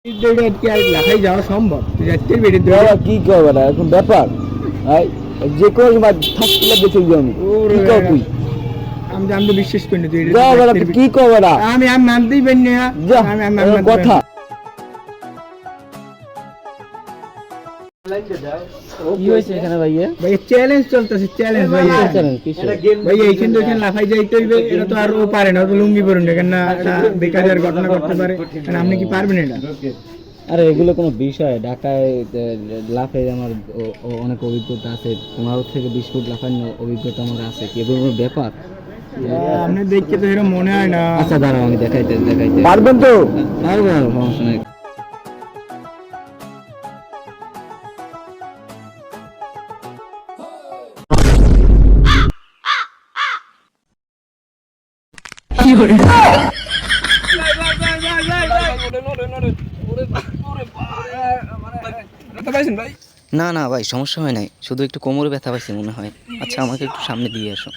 কি আর লাফাই যাওয়া সম্ভব? তুই যাচ্ছিস বেড়ে বাবা কি করবে না এখন ব্যাপার যে কোনো সময় থাকলে বেঁচে যাবো আমি কি কর তুই আমি তো বিশ্বাস করি না তুই যা বাবা তুই কি করবে না আমি মানতেই পারি না যা আমি কথা কি হয়েছে এখানে ভাইয়া ভাই চ্যালেঞ্জ চলতেছে চ্যালেঞ্জ ভাই ভাই এইখান থেকে লাফাই যাইতে হইবে এটা তো আর ও পারে না ও তো লুঙ্গি পরুন না কেন এটা বেকারের ঘটনা করতে পারে আপনি কি পারবেন এটা? আরে এগুলো কোনো বিষয় ঢাকায় লাফে আমার অনেক অভিজ্ঞতা আছে 15 থেকে 20 ফুট লাফানোর অভিজ্ঞতা আমার আছে কি এগুলো কোনো ব্যাপার আপনি দেখতে তো এরকম মনে হয় না। আচ্ছা দাঁড়াও আমি দেখাইতে পারবেন তো পারবো সমস্যা নেই না না ভাই সমস্যা হয় নাই শুধু একটু কোমরে ব্যথা পাইছে মনে হয় আচ্ছা আমাকে একটু সামনে দিয়ে আসো